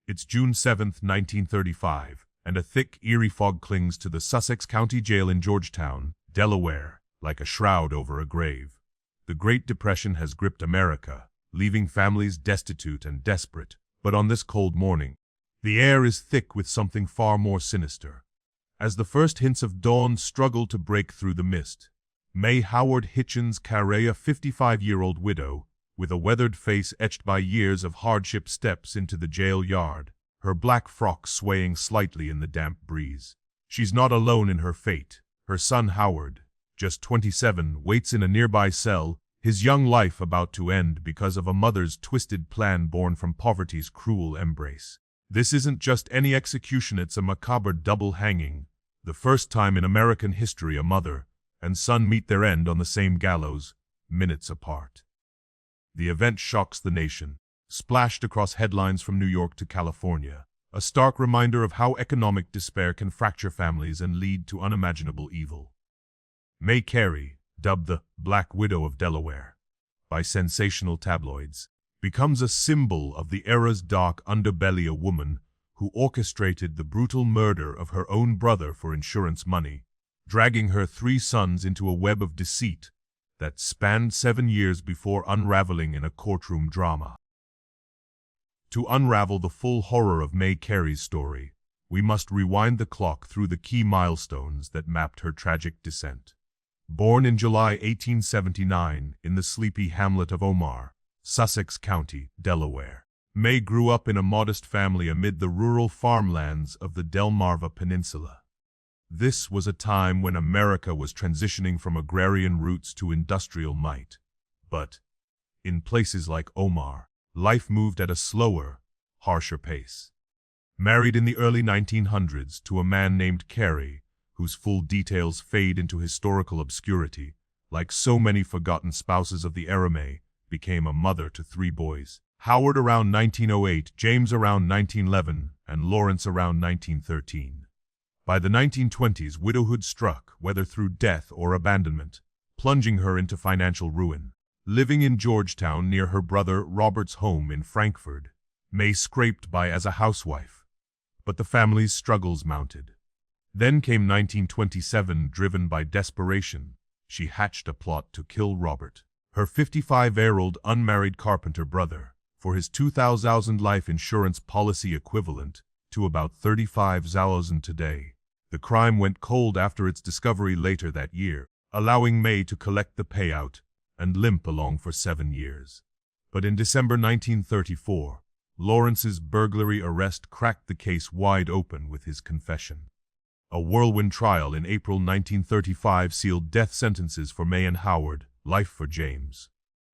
It's June 7, 1935, and a thick, eerie fog clings to the Sussex County Jail in Georgetown, Delaware, like a shroud over a grave. The Great Depression has gripped America, leaving families destitute and desperate. But on this cold morning, the air is thick with something far more sinister. As the first hints of dawn struggle to break through the mist, May Carey, a 55-year-old widow, with a weathered face etched by years of hardship, steps into the jail yard, her black frock swaying slightly in the damp breeze. She's not alone in her fate. Her son Howard, just 27, waits in a nearby cell, his young life about to end because of a mother's twisted plan born from poverty's cruel embrace. This isn't just any execution, it's a macabre double hanging, the first time in American history a mother and son meet their end on the same gallows, minutes apart. The event shocks the nation, splashed across headlines from New York to California, a stark reminder of how economic despair can fracture families and lead to unimaginable evil. May Carey, dubbed the Black Widow of Delaware by sensational tabloids, becomes a symbol of the era's dark underbelly, a woman who orchestrated the brutal murder of her own brother for insurance money, dragging her 3 sons into a web of deceit that spanned 7 years before unraveling in a courtroom drama. To unravel the full horror of May Carey's story, we must rewind the clock through the key milestones that mapped her tragic descent. Born in July 1879 in the sleepy hamlet of Omar, Sussex County, Delaware, May grew up in a modest family amid the rural farmlands of the Delmarva Peninsula. This was a time when America was transitioning from agrarian roots to industrial might. But, in places like Omar, life moved at a slower, harsher pace. Married in the early 1900s to a man named Carey, whose full details fade into historical obscurity, like so many forgotten spouses of the era, May became a mother to 3 boys. Howard around 1908, James around 1911, and Lawrence around 1913. By the 1920s, widowhood struck, whether through death or abandonment, plunging her into financial ruin. Living in Georgetown near her brother Robert's home in Frankfurt, May scraped by as a housewife. But the family's struggles mounted. Then came 1927, driven by desperation. She hatched a plot to kill Robert, her 55-year-old unmarried carpenter brother, for his 2,000 life insurance policy, equivalent to about 35,000 today. The crime went cold after its discovery later that year, allowing May to collect the payout and limp along for 7 years. But in December 1934, Lawrence's burglary arrest cracked the case wide open with his confession. A whirlwind trial in April 1935 sealed death sentences for May and Howard, life for James.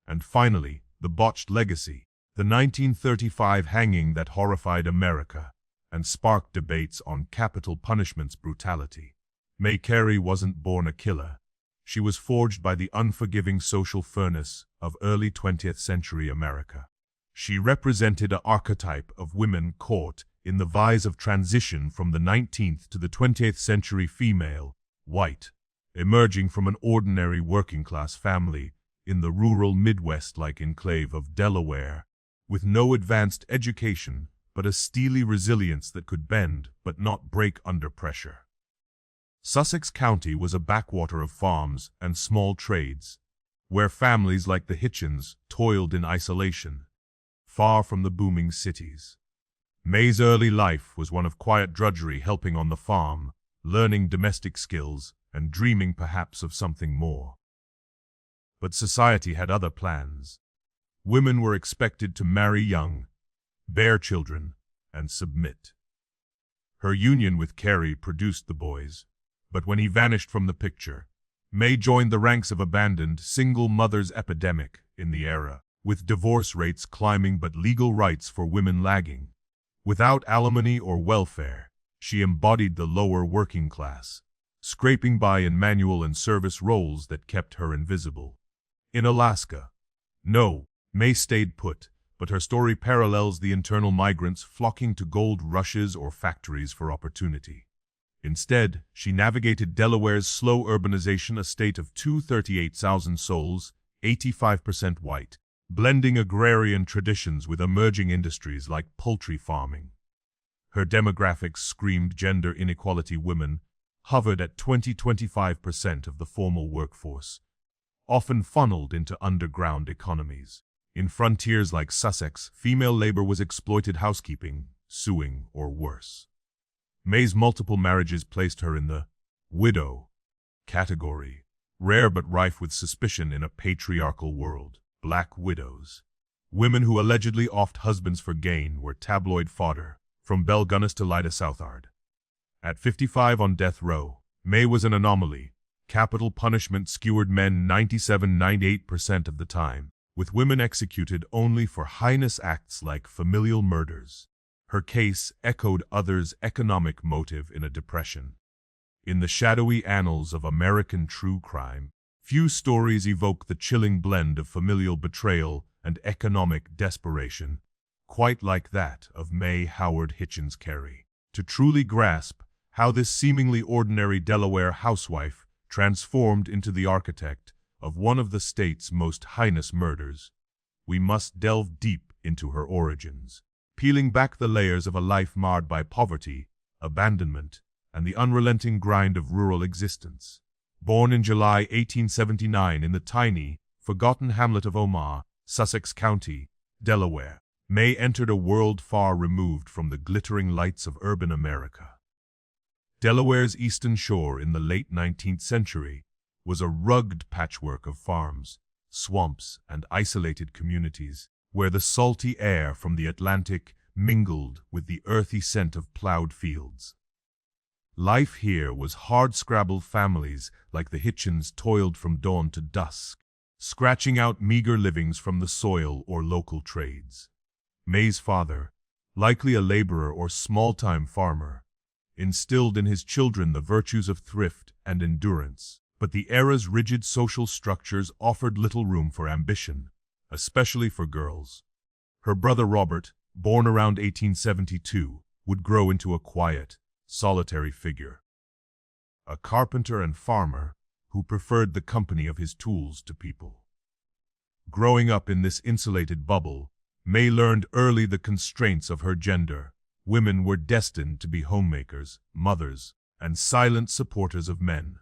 And finally, the botched legacy, the 1935 hanging that horrified America and sparked debates on capital punishment's brutality. May Carey wasn't born a killer. She was forged by the unforgiving social furnace of early 20th century America. She represented an archetype of women caught in the vise of transition from the 19th to the 20th century, female, white, emerging from an ordinary working-class family in the rural Midwest-like enclave of Delaware, with no advanced education but a steely resilience that could bend but not break under pressure. Sussex County was a backwater of farms and small trades, where families like the Hitchens toiled in isolation, far from the booming cities. May's early life was one of quiet drudgery, helping on the farm, learning domestic skills, and dreaming perhaps of something more. But society had other plans. Women were expected to marry young, bear children, and submit. Her union with Carey produced the boys, but when he vanished from the picture, May joined the ranks of abandoned single mothers epidemic in the era, with divorce rates climbing but legal rights for women lagging. Without alimony or welfare, she embodied the lower working class, scraping by in manual and service roles that kept her invisible. In Alaska, no, May stayed put, but her story parallels the internal migrants flocking to gold rushes or factories for opportunity. Instead, she navigated Delaware's slow urbanization, a state of 238,000 souls, 85% white, blending agrarian traditions with emerging industries like poultry farming. Her demographics screamed gender inequality. Women hovered at 20–25% of the formal workforce, often funneled into underground economies. In frontiers like Sussex, female labor was exploited housekeeping, sewing, or worse. May's multiple marriages placed her in the widow category, rare but rife with suspicion in a patriarchal world. Black widows, women who allegedly offed husbands for gain, were tabloid fodder, from Belle Gunness to Lyda Southard. At 55 on death row, May was an anomaly. Capital punishment skewered men 97–98% of the time, with women executed only for heinous acts like familial murders. Her case echoed others' economic motive in a depression. In the shadowy annals of American true crime, few stories evoke the chilling blend of familial betrayal and economic desperation, quite like that of May Howard Hitchens Carey. To truly grasp how this seemingly ordinary Delaware housewife transformed into the architect of one of the state's most heinous murders, we must delve deep into her origins, peeling back the layers of a life marred by poverty, abandonment, and the unrelenting grind of rural existence. Born in July 1879 in the tiny, forgotten hamlet of Omagh, Sussex County, Delaware, May entered a world far removed from the glittering lights of urban America. Delaware's eastern shore in the late 19th century was a rugged patchwork of farms, swamps, and isolated communities, where the salty air from the Atlantic mingled with the earthy scent of plowed fields. Life here was hard-scrabble. Families like the Hitchens toiled from dawn to dusk, scratching out meager livings from the soil or local trades. May's father, likely a laborer or small-time farmer, instilled in his children the virtues of thrift and endurance, but the era's rigid social structures offered little room for ambition, especially for girls. Her brother Robert, born around 1872, would grow into a quiet, solitary figure. A carpenter and farmer who preferred the company of his tools to people. Growing up in this insulated bubble, May learned early the constraints of her gender. Women were destined to be homemakers, mothers, and silent supporters of men.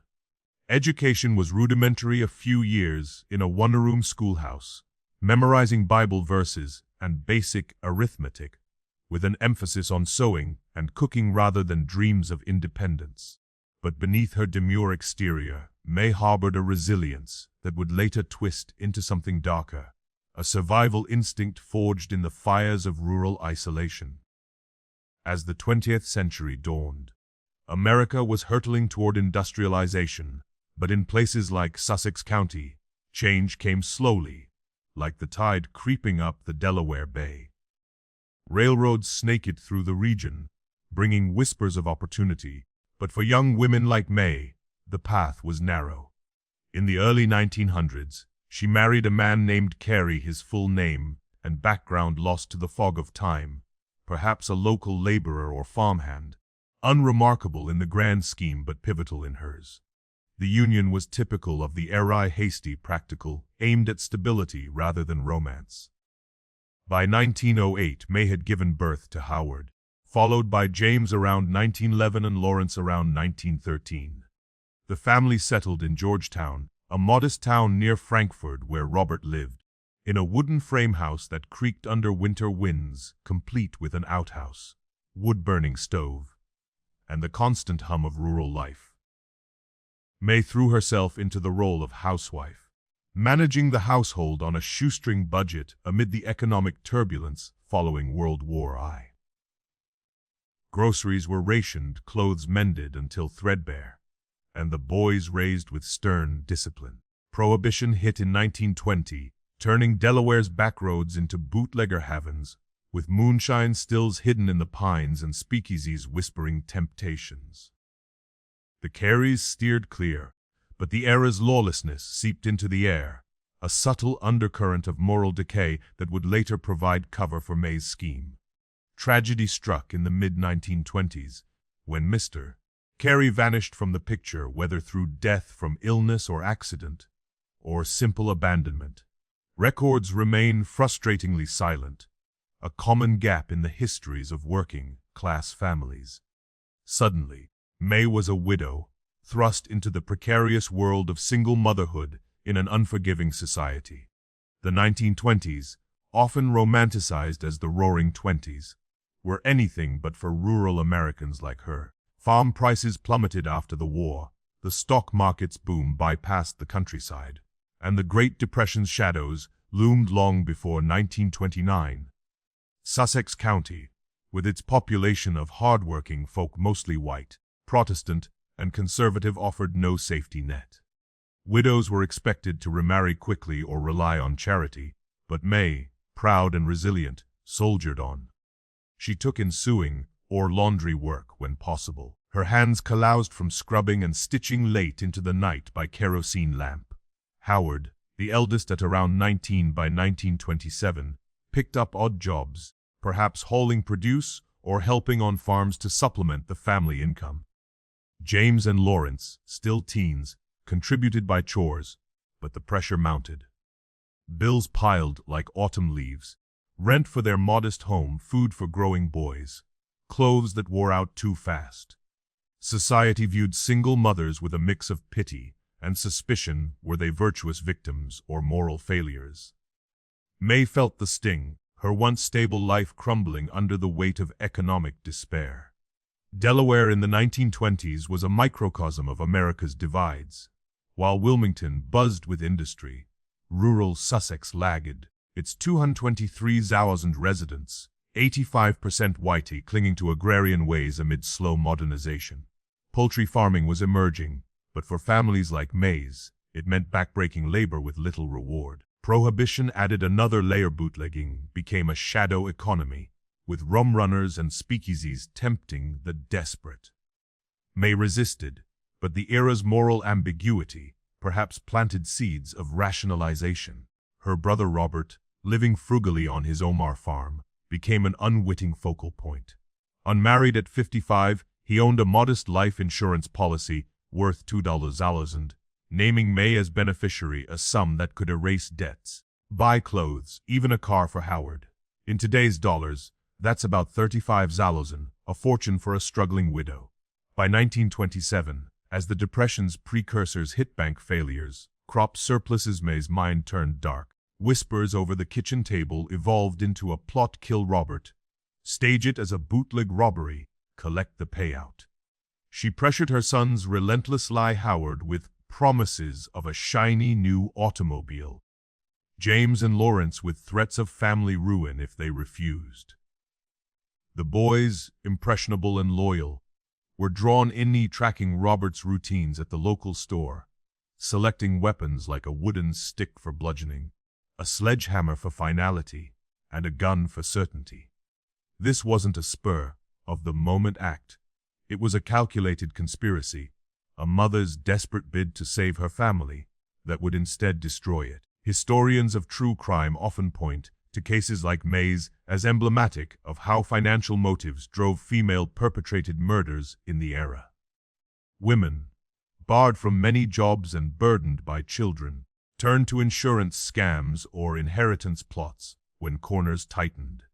Education was rudimentary. A few years in a one-room schoolhouse, memorizing Bible verses and basic arithmetic, with an emphasis on sewing and cooking rather than dreams of independence. But beneath her demure exterior, May harbored a resilience that would later twist into something darker, a survival instinct forged in the fires of rural isolation. As the 20th century dawned, America was hurtling toward industrialization, but in places like Sussex County, change came slowly, like the tide creeping up the Delaware Bay. Railroads snaked through the region, bringing whispers of opportunity, but for young women like May, the path was narrow. In the early 1900s, she married a man named Carey, his full name and background lost to the fog of time, perhaps a local laborer or farmhand, unremarkable in the grand scheme but pivotal in hers. The union was typical of the era, hasty, practical, aimed at stability rather than romance. By 1908, May had given birth to Howard, followed by James around 1911 and Lawrence around 1913. The family settled in Georgetown, a modest town near Frankfurt where Robert lived, in a wooden frame house that creaked under winter winds, complete with an outhouse, wood-burning stove, and the constant hum of rural life. May threw herself into the role of housewife, managing the household on a shoestring budget amid the economic turbulence following World War I. Groceries were rationed, clothes mended until threadbare, and the boys raised with stern discipline. Prohibition hit in 1920, turning Delaware's backroads into bootlegger havens, with moonshine stills hidden in the pines and speakeasies whispering temptations. The Careys steered clear, but the era's lawlessness seeped into the air, a subtle undercurrent of moral decay that would later provide cover for May's scheme. Tragedy struck in the mid-1920s, when Mr. Carey vanished from the picture, whether through death from illness or accident, or simple abandonment. Records remain frustratingly silent, a common gap in the histories of working upper-class families. Suddenly, May was a widow, thrust into the precarious world of single motherhood in an unforgiving society. The 1920s, often romanticized as the Roaring Twenties, were anything but for rural Americans like her. Farm prices plummeted after the war, the stock market's boom bypassed the countryside, and the Great Depression's shadows loomed long before 1929. Sussex County, with its population of hard-working folk mostly white, Protestant, and conservative, offered no safety net. Widows were expected to remarry quickly or rely on charity, but May, proud and resilient, soldiered on. She took in sewing or laundry work when possible, her hands calloused from scrubbing and stitching late into the night by kerosene lamp. Howard, the eldest at around 19 by 1927, picked up odd jobs, perhaps hauling produce or helping on farms to supplement the family income. James and Lawrence, still teens, contributed by chores, but the pressure mounted. Bills piled like autumn leaves, rent for their modest home, food for growing boys, clothes that wore out too fast. Society viewed single mothers with a mix of pity and suspicion. Were they virtuous victims or moral failures? May felt the sting, her once stable life crumbling under the weight of economic despair. Delaware in the 1920s was a microcosm of America's divides. While Wilmington buzzed with industry, rural Sussex lagged, its 223,000 residents, 85% whitey, clinging to agrarian ways amid slow modernization. Poultry farming was emerging, but for families like May's, it meant backbreaking labor with little reward. Prohibition added another layer. Bootlegging became a shadow economy, with rum runners and speakeasies tempting the desperate. May resisted, but the era's moral ambiguity perhaps planted seeds of rationalization. Her brother Robert, living frugally on his Omar farm, became an unwitting focal point. Unmarried at 55, he owned a modest life insurance policy worth $2,000, naming May as beneficiary, a sum that could erase debts, buy clothes, even a car for Howard. In today's dollars, that's about $35,000, a fortune for a struggling widow. By 1927, as the Depression's precursors hit bank failures, crop surpluses, May's mind turned dark. Whispers over the kitchen table evolved into a plot: kill Robert, stage it as a bootleg robbery, collect the payout. She pressured her son's relentless lie Howard with promises of a shiny new automobile. James and Lawrence with threats of family ruin if they refused. The boys, impressionable and loyal, were drawn in, tracking Robert's routines at the local store, selecting weapons like a wooden stick for bludgeoning, a sledgehammer for finality, and a gun for certainty. This wasn't a spur-of-the-moment act. It was a calculated conspiracy, a mother's desperate bid to save her family that would instead destroy it. Historians of true crime often point to cases like May's as emblematic of how financial motives drove female-perpetrated murders in the era. Women, barred from many jobs and burdened by children, turned to insurance scams or inheritance plots when corners tightened.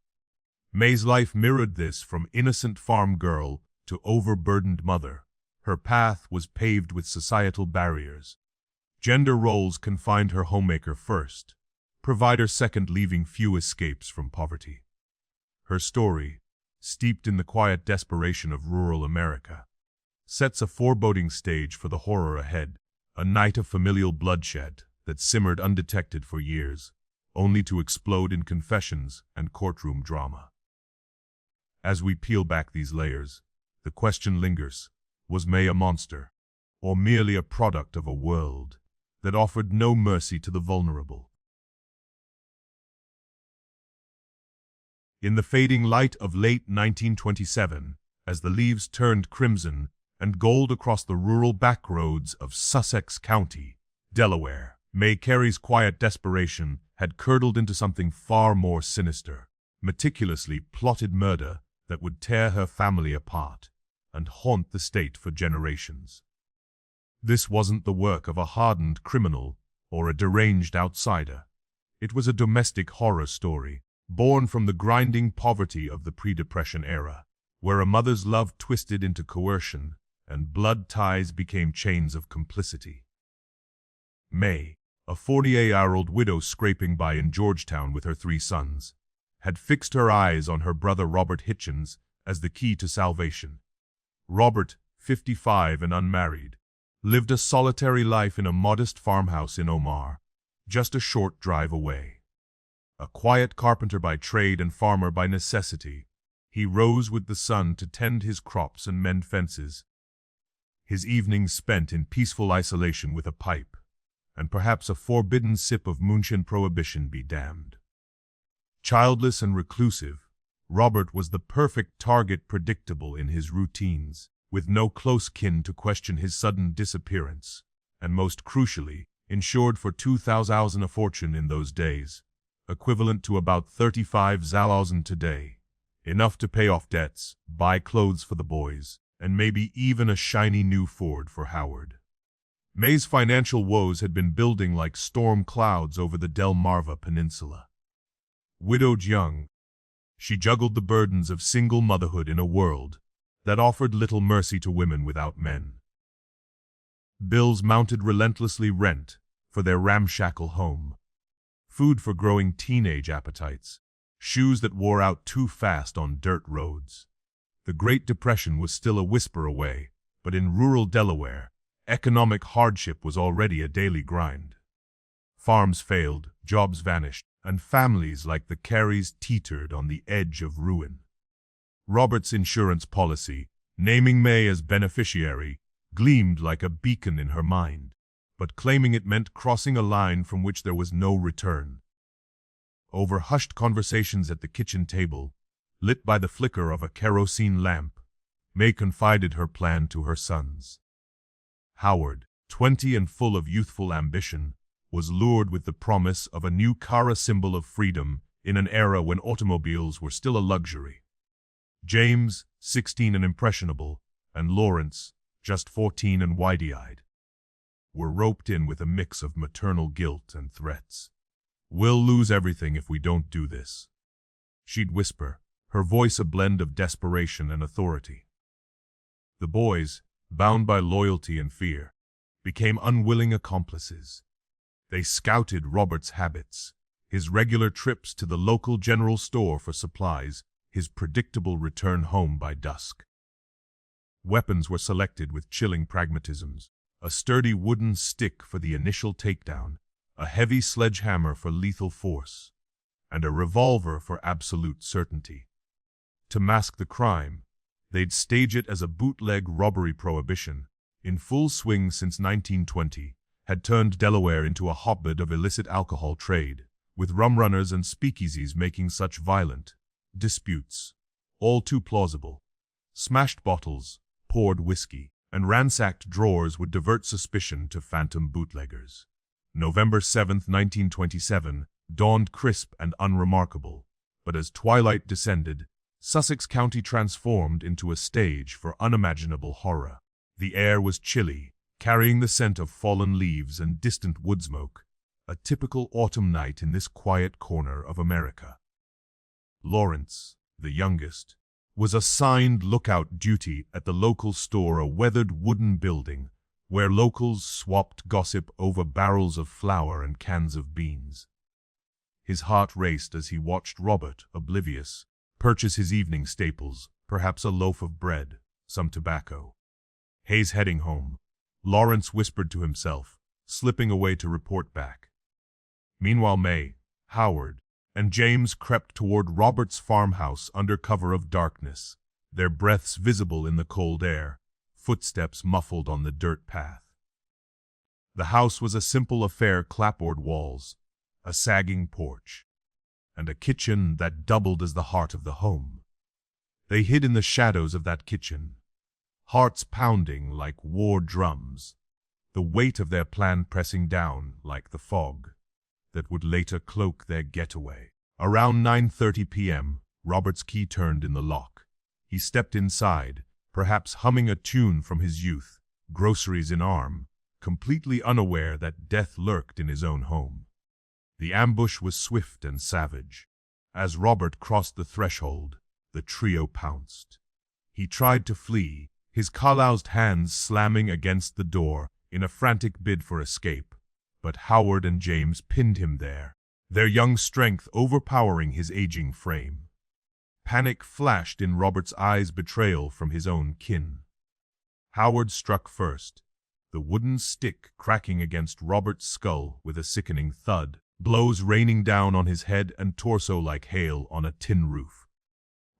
May's life mirrored this, from innocent farm girl to overburdened mother. Her path was paved with societal barriers. Gender roles confined her: homemaker first, provider second, leaving few escapes from poverty. Her story, steeped in the quiet desperation of rural America, sets a foreboding stage for the horror ahead, a night of familial bloodshed that simmered undetected for years, only to explode in confessions and courtroom drama. As we peel back these layers, the question lingers: was May a monster, or merely a product of a world that offered no mercy to the vulnerable? In the fading light of late 1927, as the leaves turned crimson and gold across the rural backroads of Sussex County, Delaware, May Carey's quiet desperation had curdled into something far more sinister: meticulously plotted murder that would tear her family apart and haunt the state for generations. This wasn't the work of a hardened criminal or a deranged outsider. It was a domestic horror story, born from the grinding poverty of the pre-Depression era. where a mother's love twisted into coercion, and blood ties became chains of complicity. May, a 48-year-old widow scraping by in Georgetown with her 3 sons, had fixed her eyes on her brother Robert Hitchens as the key to salvation. Robert, 55 and unmarried, lived a solitary life in a modest farmhouse in Omar, just a short drive away. A quiet carpenter by trade and farmer by necessity, he rose with the sun to tend his crops and mend fences. His evenings spent in peaceful isolation with a pipe, and perhaps a forbidden sip of moonshine, prohibition be damned. Childless and reclusive, Robert was the perfect target, predictable in his routines, with no close kin to question his sudden disappearance, and most crucially, insured for 2,000 a fortune in those days, equivalent to about 35,000 today, enough to pay off debts, buy clothes for the boys, and maybe even a shiny new Ford for Howard. May's financial woes had been building like storm clouds over the Delmarva Peninsula. Widowed young, she juggled the burdens of single motherhood in a world that offered little mercy to women without men. Bills mounted relentlessly: rent for their ramshackle home, food for growing teenage appetites, shoes that wore out too fast on dirt roads. The Great Depression was still a whisper away, but in rural Delaware, economic hardship was already a daily grind. Farms failed, jobs vanished, and families like the Careys teetered on the edge of ruin. Robert's insurance policy, naming May as beneficiary, gleamed like a beacon in her mind, but claiming it meant crossing a line from which there was no return. Over hushed conversations at the kitchen table, lit by the flicker of a kerosene lamp, May confided her plan to her sons. Howard, 20 and full of youthful ambition, was lured with the promise of a new car, a symbol of freedom in an era when automobiles were still a luxury. James, 16 and impressionable, and Lawrence, just 14 and wide-eyed, were roped in with a mix of maternal guilt and threats. "We'll lose everything if we don't do this," she'd whisper, her voice a blend of desperation and authority. The boys, bound by loyalty and fear, became unwilling accomplices. They scouted Robert's habits, his regular trips to the local general store for supplies, his predictable return home by dusk. Weapons were selected with chilling pragmatisms: a sturdy wooden stick for the initial takedown, a heavy sledgehammer for lethal force, and a revolver for absolute certainty. To mask the crime, they'd stage it as a bootleg robbery. Prohibition, in full swing since 1920, had turned Delaware into a hotbed of illicit alcohol trade, with rum runners and speakeasies making such violent disputes, all too plausible. Smashed bottles, poured whiskey, and ransacked drawers would divert suspicion to phantom bootleggers. November 7, 1927, dawned crisp and unremarkable, but as twilight descended, Sussex County transformed into a stage for unimaginable horror. The air was chilly, carrying the scent of fallen leaves and distant wood smoke, a typical autumn night in this quiet corner of America. Lawrence, the youngest, was assigned lookout duty at the local store, a weathered wooden building where locals swapped gossip over barrels of flour and cans of beans. His heart raced as he watched Robert, oblivious, purchase his evening staples, perhaps a loaf of bread, some tobacco. Hayes heading home, Lawrence whispered to himself, slipping away to report back. Meanwhile May, Howard, and James crept toward Robert's farmhouse under cover of darkness, their breaths visible in the cold air, footsteps muffled on the dirt path. The house was a simple affair: clapboard walls, a sagging porch, and a kitchen that doubled as the heart of the home. They hid in the shadows of that kitchen, hearts pounding like war drums, the weight of their plan pressing down like the fog that would later cloak their getaway. Around 9:30 p.m., Robert's key turned in the lock. He stepped inside, perhaps humming a tune from his youth, groceries in arm, completely unaware that death lurked in his own home. The ambush was swift and savage. As Robert crossed the threshold, the trio pounced. He tried to flee, his calloused hands slamming against the door in a frantic bid for escape. But Howard and James pinned him there, their young strength overpowering his aging frame. Panic flashed in Robert's eyes, betrayal from his own kin. Howard struck first, the wooden stick cracking against Robert's skull with a sickening thud, blows raining down on his head and torso like hail on a tin roof.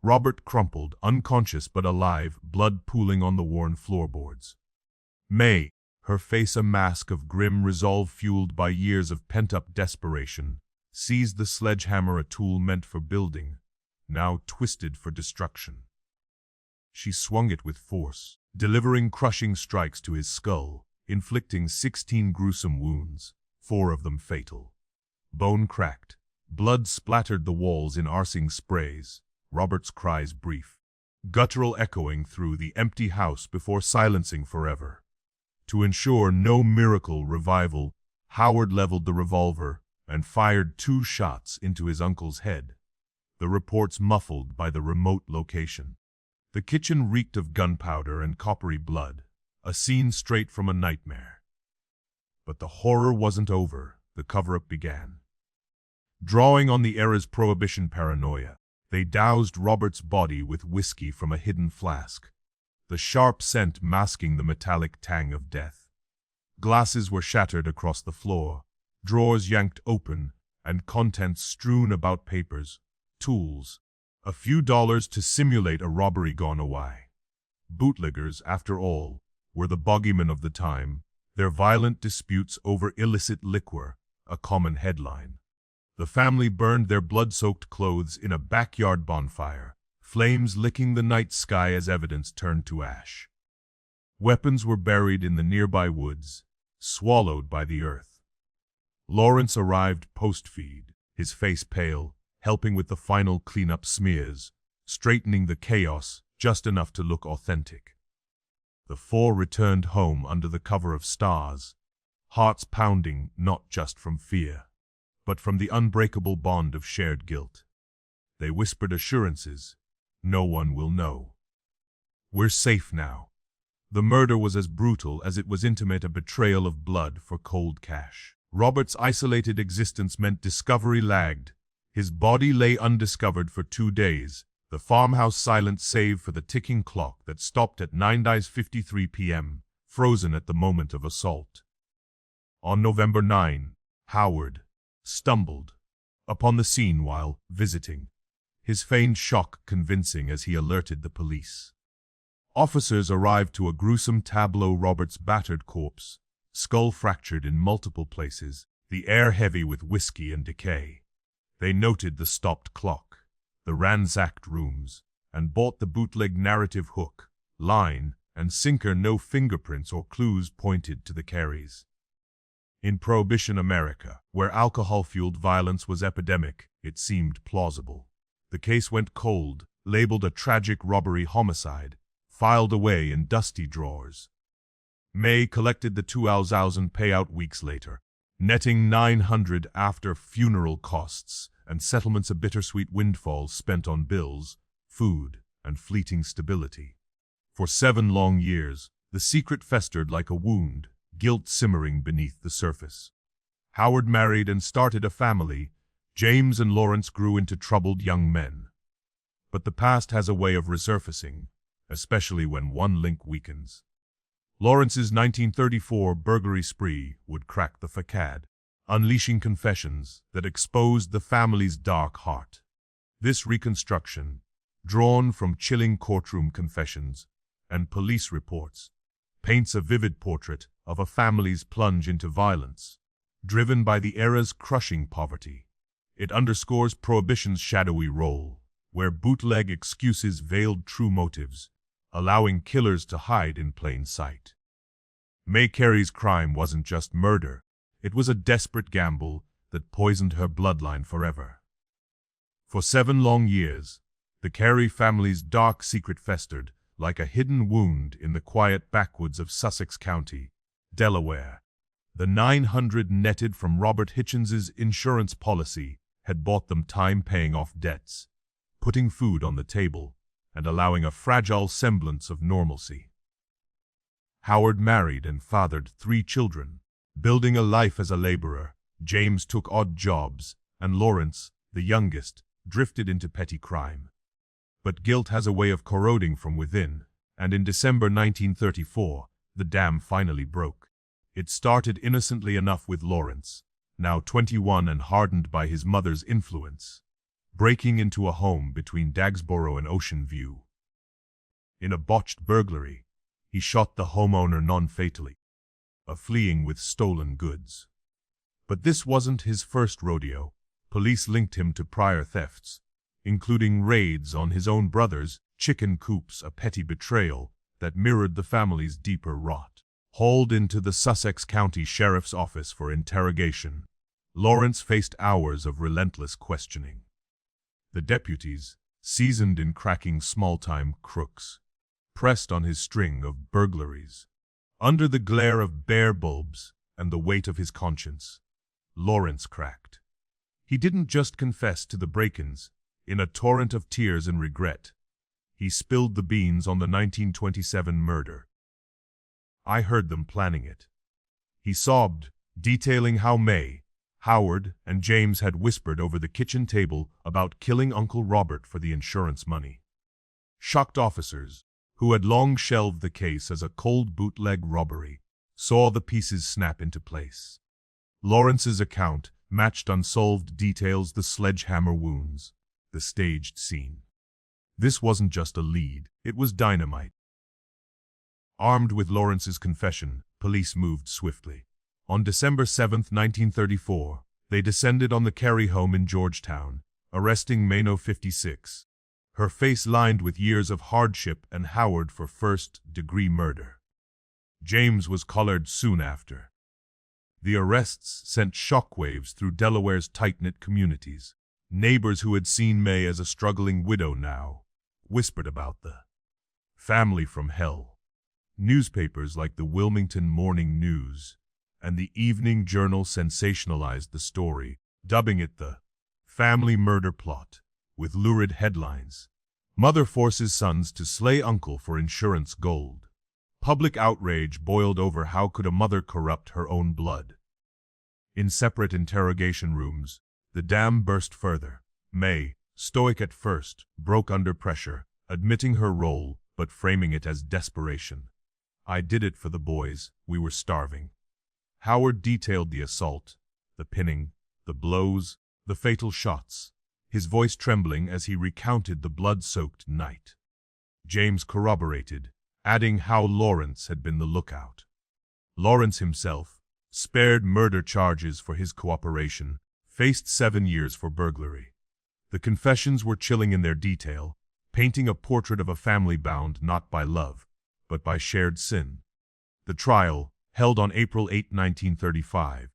Robert crumpled, unconscious but alive, blood pooling on the worn floorboards. May, her face a mask of grim resolve fueled by years of pent-up desperation, seized the sledgehammer, a tool meant for building, now twisted for destruction. She swung it with force, delivering crushing strikes to his skull, inflicting 16 gruesome wounds, 4 of them fatal. Bone cracked, blood splattered the walls in arcing sprays, Robert's cries brief, guttural echoing through the empty house before silencing forever. To ensure no miracle revival, Howard leveled the revolver and fired 2 shots into his uncle's head, the reports muffled by the remote location. The kitchen reeked of gunpowder and coppery blood, a scene straight from a nightmare. But the horror wasn't over. The cover-up began. Drawing on the era's prohibition paranoia, they doused Robert's body with whiskey from a hidden flask, the sharp scent masking the metallic tang of death. Glasses were shattered across the floor, drawers yanked open, and contents strewn about, papers, tools, a few dollars to simulate a robbery gone awry. Bootleggers, after all, were the bogeymen of the time, their violent disputes over illicit liquor, a common headline. The family burned their blood-soaked clothes in a backyard bonfire, flames licking the night sky as evidence turned to ash. Weapons were buried in the nearby woods, swallowed by the earth. Lawrence arrived post-feed, his face pale, helping with the final cleanup smears, straightening the chaos just enough to look authentic. The 4 returned home under the cover of stars, hearts pounding not just from fear, but from the unbreakable bond of shared guilt. They whispered assurances, "No one will know. We're safe now." The murder was as brutal as it was intimate, a betrayal of blood for cold cash. Robert's isolated existence meant discovery lagged. His body lay undiscovered for 2 days, the farmhouse silent save for the ticking clock that stopped at 9:53 p.m., frozen at the moment of assault. On November 9, Howard stumbled upon the scene while visiting, his feigned shock convincing as he alerted the police. Officers arrived to a gruesome tableau: Robert's battered corpse, skull fractured in multiple places, the air heavy with whiskey and decay. They noted the stopped clock, the ransacked rooms, and bought the bootleg narrative: hook, line, and sinker. No fingerprints or clues pointed to the Careys. In Prohibition America, where alcohol-fueled violence was epidemic, it seemed plausible. The case went cold, labeled a tragic robbery homicide, filed away in dusty drawers. May collected the $2,000 payout weeks later, netting $900 after funeral costs and settlements, a bittersweet windfall spent on bills, food, and fleeting stability. For 7 long years, the secret festered like a wound, guilt simmering beneath the surface. Howard married and started a family. James and Lawrence grew into troubled young men. But the past has a way of resurfacing, especially when one link weakens. Lawrence's 1934 burglary spree would crack the facade, unleashing confessions that exposed the family's dark heart. This reconstruction, drawn from chilling courtroom confessions and police reports, paints a vivid portrait of a family's plunge into violence, driven by the era's crushing poverty. It underscores Prohibition's shadowy role, where bootleg excuses veiled true motives, allowing killers to hide in plain sight. May Carey's crime wasn't just murder, it was a desperate gamble that poisoned her bloodline forever. For 7 long years, the Carey family's dark secret festered like a hidden wound in the quiet backwoods of Sussex County, Delaware. The $900 netted from Robert Hitchens's insurance policy had bought them time paying off debts, putting food on the table, and allowing a fragile semblance of normalcy. Howard married and fathered 3 children. Building a life as a laborer, James took odd jobs, and Lawrence, the youngest, drifted into petty crime. But guilt has a way of corroding from within, and in December 1934, the dam finally broke. It started innocently enough with Lawrence, now 21 and hardened by his mother's influence, breaking into a home between Dagsboro and Ocean View. In a botched burglary, he shot the homeowner non-fatally, fleeing with stolen goods. But this wasn't his first rodeo. Police linked him to prior thefts, including raids on his own brother's chicken coops, a petty betrayal that mirrored the family's deeper rot. Hauled into the Sussex County Sheriff's Office for interrogation, Lawrence faced hours of relentless questioning. The deputies, seasoned in cracking small-time crooks, pressed on his string of burglaries. Under the glare of bare bulbs and the weight of his conscience, Lawrence cracked. He didn't just confess to the break-ins. In a torrent of tears and regret, he spilled the beans on the 1927 murder. "I heard them planning it," he sobbed, detailing how May, Howard, and James had whispered over the kitchen table about killing Uncle Robert for the insurance money. Shocked officers, who had long shelved the case as a cold bootleg robbery, saw the pieces snap into place. Lawrence's account matched unsolved details: the sledgehammer wounds, the staged scene. This wasn't just a lead, it was dynamite. Armed with Lawrence's confession, police moved swiftly. On December 7, 1934, they descended on the Carey home in Georgetown, arresting May, 56, her face lined with years of hardship, and Howard for first-degree murder. James was collared soon after. The arrests sent shockwaves through Delaware's tight-knit communities. Neighbors who had seen May as a struggling widow now whispered about the family from hell. Newspapers like the Wilmington Morning News and the Evening Journal sensationalized the story, dubbing it the family murder plot, with lurid headlines. Mother forces sons to slay uncle for insurance gold. Public outrage boiled over how could a mother corrupt her own blood. In separate interrogation rooms, the dam burst further. May, stoic at first, broke under pressure, admitting her role, but framing it as desperation. "I did it for the boys, we were starving." Howard detailed the assault, the pinning, the blows, the fatal shots, his voice trembling as he recounted the blood-soaked night. James corroborated, adding how Lawrence had been the lookout. Lawrence himself, spared murder charges for his cooperation, faced 7 years for burglary. The confessions were chilling in their detail, painting a portrait of a family bound not by love, but by shared sin. The trial, held on April 8, 1935,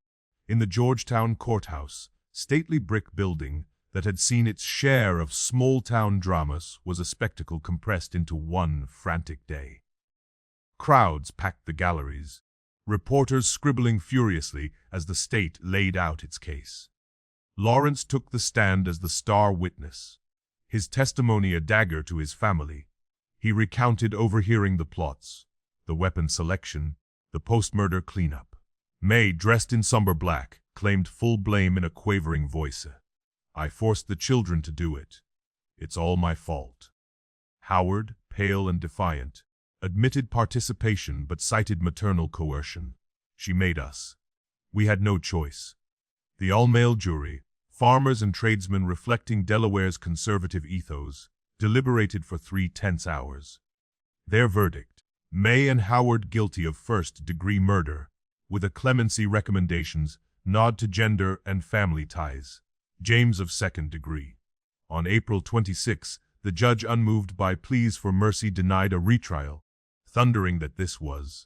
in the Georgetown courthouse, stately brick building that had seen its share of small-town dramas, was a spectacle compressed into one frantic day. Crowds packed the galleries, reporters scribbling furiously as the state laid out its case. Lawrence took the stand as the star witness, his testimony a dagger to his family. He recounted overhearing the plots, the weapon selection, the post-murder cleanup. May, dressed in somber black, claimed full blame in a quavering voice. "I forced the children to do it. It's all my fault." Howard, pale and defiant, admitted participation but cited maternal coercion. "She made us. We had no choice." The all-male jury, farmers and tradesmen reflecting Delaware's conservative ethos, deliberated for 3 hours. Their verdict: May and Howard guilty of first-degree murder, with a clemency recommendations nod to gender and family ties. James of second degree. On April 26, the judge, unmoved by pleas for mercy, denied a retrial, thundering that this was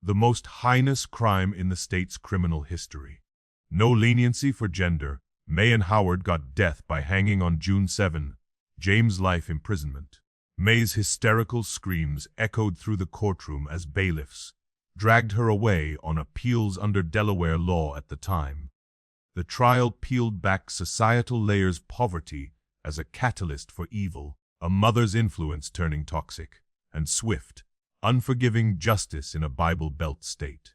the most heinous crime in the state's criminal history. No leniency for gender. May and Howard got death by hanging on June 7, James' life imprisonment. May's hysterical screams echoed through the courtroom as bailiffs dragged her away on appeals under Delaware law at the time. The trial peeled back societal layers: poverty as a catalyst for evil, A mother's influence turning toxic, and swift, unforgiving justice in a Bible Belt state.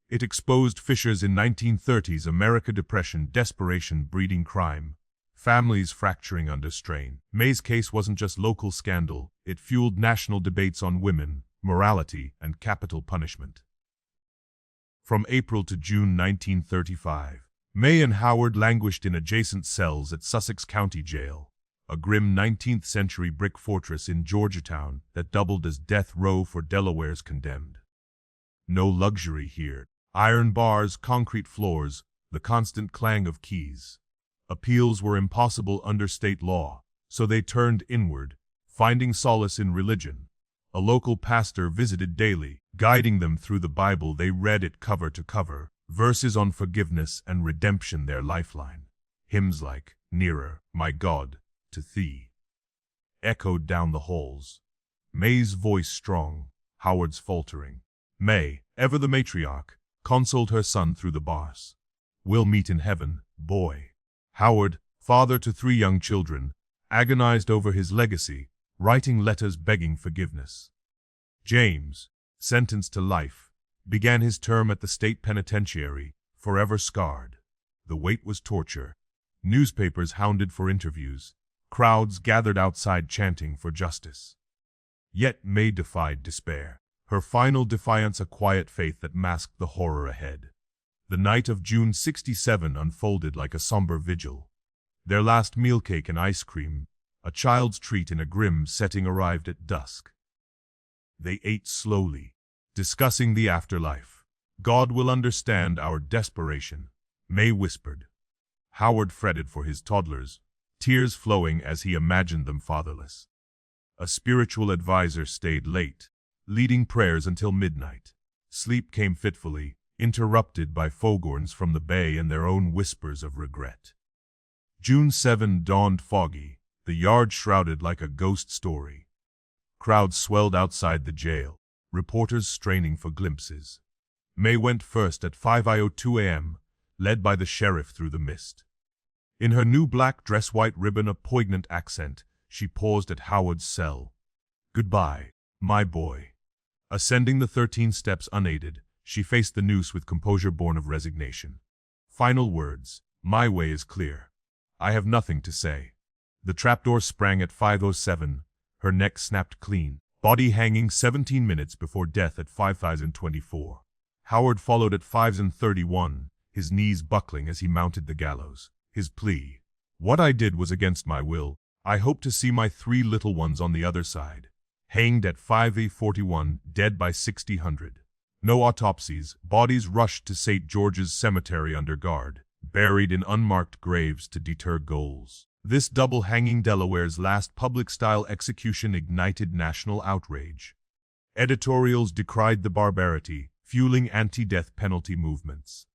It exposed Fisher's in 1930s America depression, desperation breeding crime, families fracturing under strain. May's case wasn't just local scandal, it fueled national debates on women, morality, and capital punishment. From April to June 1935, May and Howard languished in adjacent cells at Sussex County Jail, a grim 19th-century brick fortress in Georgetown that doubled as death row for Delaware's condemned. No luxury here. Iron bars, concrete floors, the constant clang of keys. Appeals were impossible under state law, so they turned inward, finding solace in religion. A local pastor visited daily, guiding them through the Bible. They read it cover to cover, verses on forgiveness and redemption their lifeline. Hymns like, "Nearer, my God, to Thee," echoed down the halls. May's voice strong, Howard's faltering. May, ever the matriarch, consoled her son through the bars. "We'll meet in heaven, boy." Howard, father to 3 young children, agonized over his legacy, writing letters begging forgiveness. James, sentenced to life, began his term at the state penitentiary, forever scarred. The wait was torture. Newspapers hounded for interviews. Crowds gathered outside chanting for justice. Yet May defied despair. Her final defiance a quiet faith that masked the horror ahead. The night of June 67 unfolded like a somber vigil. Their last meal, cake and ice cream, a child's treat in a grim setting, arrived at dusk. They ate slowly, discussing the afterlife. "God will understand our desperation," May whispered. Howard fretted for his toddlers, tears flowing as he imagined them fatherless. A spiritual advisor stayed late, leading prayers until midnight. Sleep came fitfully, interrupted by foghorns from the bay and their own whispers of regret. June 7 dawned foggy, the yard shrouded like a ghost story. Crowds swelled outside the jail, reporters straining for glimpses. May went first at 5:02 a.m., led by the sheriff through the mist. In her new black dress, white ribbon, a poignant accent, she paused at Howard's cell. "Goodbye, my boy." Ascending the 13 steps unaided, she faced the noose with composure born of resignation. Final words, "My way is clear. I have nothing to say." The trapdoor sprang at 5:07, her neck snapped clean, body hanging 17 minutes before death at 5:24. Howard followed at 5:31, his knees buckling as he mounted the gallows. His plea, "What I did was against my will. I hope to see my 3 little ones on the other side." Hanged at 5:41, dead by 6:00. No autopsies, bodies rushed to St. George's Cemetery under guard, buried in unmarked graves to deter ghouls. This double hanging, Delaware's last public-style execution, ignited national outrage. Editorials decried the barbarity, fueling anti-death penalty movements.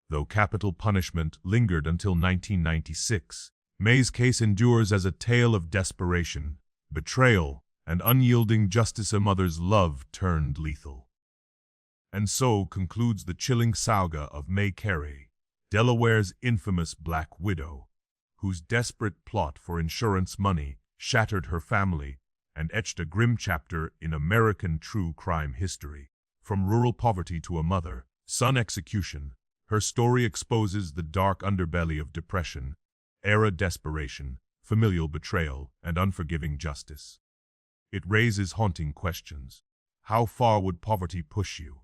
Though capital punishment lingered until 1996, May's case endures as a tale of desperation, betrayal, and unyielding justice. A mother's love turned lethal. And so concludes the chilling saga of May Carey, Delaware's infamous Black Widow, whose desperate plot for insurance money shattered her family and etched a grim chapter in American true crime history. From rural poverty to a mother-son execution, her story exposes the dark underbelly of depression, era desperation, familial betrayal, and unforgiving justice. It raises haunting questions. How far would poverty push you?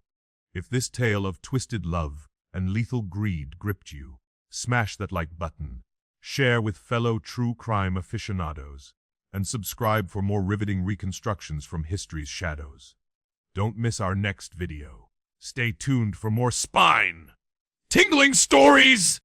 If this tale of twisted love and lethal greed gripped you, smash that like button, share with fellow true crime aficionados, and subscribe for more riveting reconstructions from history's shadows. Don't miss our next video. Stay tuned for more spine-tingling stories!